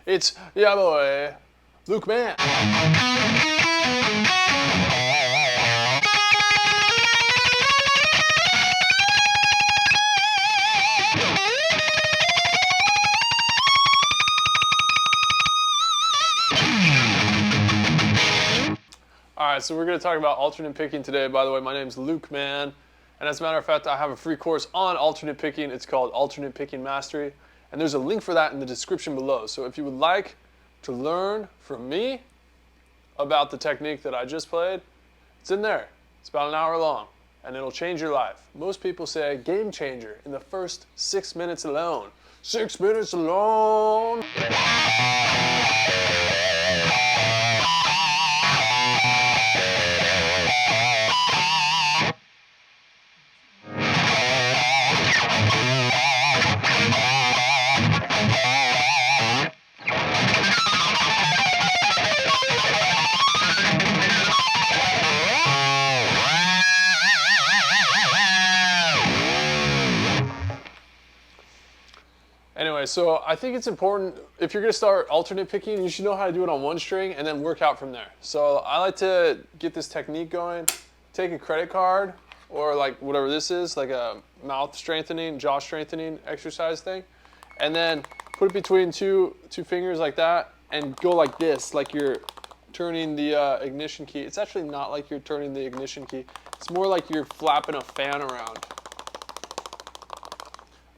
It's yeah boy, Luke Man. Alright, so we're going to talk about alternate picking today. By the way, my name's Luke Man. And as a matter of fact, I have a free course on alternate picking. It's called Alternate Picking Mastery. And there's a link for that in the description below. So if you would like to learn from me about the technique that I just played, it's in there. It's about an hour long. And it'll change your life. Most people say game changer in the first 6 minutes alone. 6 minutes alone! Anyway, so I think it's important, if you're going to start alternate picking, you should know how to do it on one string and then work out from there. So I like to get this technique going, take a credit card, or like whatever this is, like a mouth strengthening, jaw strengthening exercise thing, and then put it between two fingers like that and go like this, like you're turning the ignition key. It's actually not like you're turning the ignition key. It's more like you're flapping a fan around.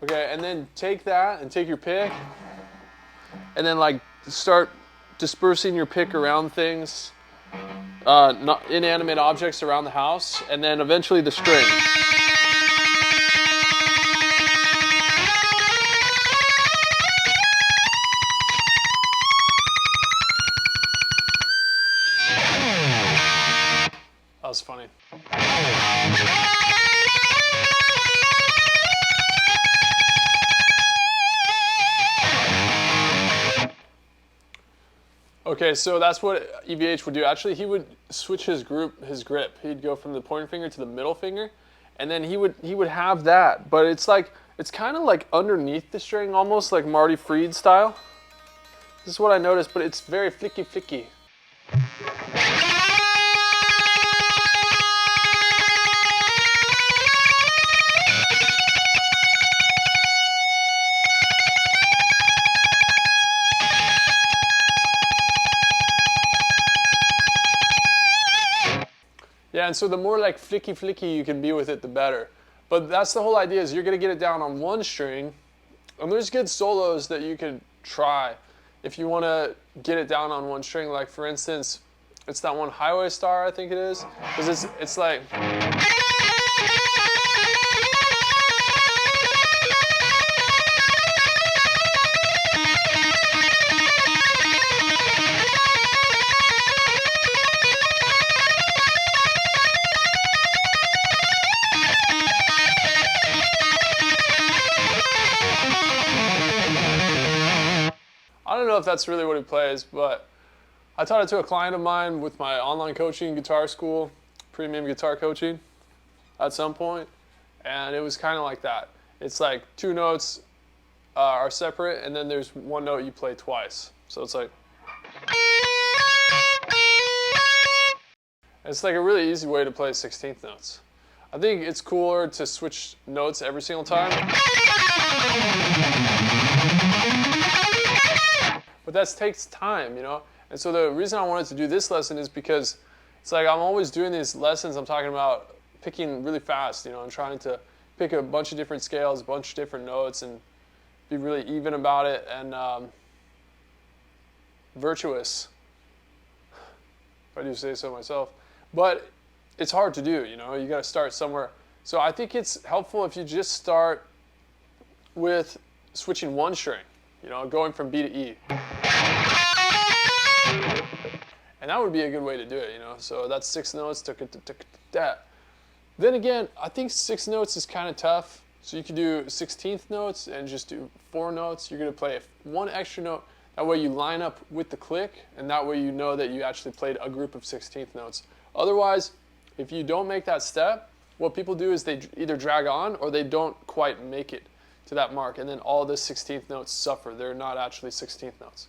Okay, and then take that and take your pick and then like start dispersing your pick around things, not inanimate objects around the house, and then eventually the string. That was funny. Okay, so that's what EVH would do. Actually, he would switch his grip. He'd go from the pointer finger to the middle finger, and then he would have that. But it's kind of like underneath the string, almost like Marty Fried style. This is what I noticed, but it's very flicky flicky. Yeah, and so the more like flicky you can be with it, the better. But that's the whole idea, is you're gonna get it down on one string, and there's good solos that you can try if you wanna get it down on one string. Like for instance, it's that one Highway Star, I think it is, because it's like. I don't know if that's really what he plays, but I taught it to a client of mine with my online coaching, guitar school, premium guitar coaching at some point, and it was kind of like that. It's like two notes are separate, and then there's one note you play twice. So it's like, it's like a really easy way to play 16th notes. I think it's cooler to switch notes every single time. But that takes time, you know? And so the reason I wanted to do this lesson is because it's like I'm always doing these lessons, I'm talking about picking really fast, you know, and trying to pick a bunch of different scales, a bunch of different notes, and be really even about it and virtuous, if I do say so myself. But it's hard to do, you know? You gotta start somewhere. So I think it's helpful if you just start with switching one string. You know, going from B to E. And that would be a good way to do it, you know. So that's 6 notes, that. Then again, I think 6 notes is kind of tough. So you could do 16th notes and just do 4 notes. You're going to play one extra note. That way you line up with the click, and that way you know that you actually played a group of 16th notes. Otherwise, if you don't make that step, what people do is they either drag on or they don't quite make it to that mark, and then all the 16th notes suffer. They're not actually 16th notes.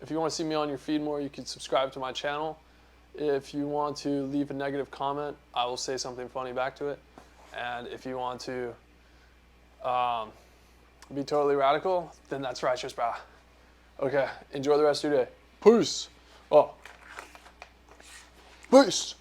If you want to see me on your feed more, you can subscribe to my channel. If you want to leave a negative comment, I will say something funny back to it. And if you want to be totally radical, then that's righteous, brah. Okay, enjoy the rest of your day. Peace. Oh. Peace.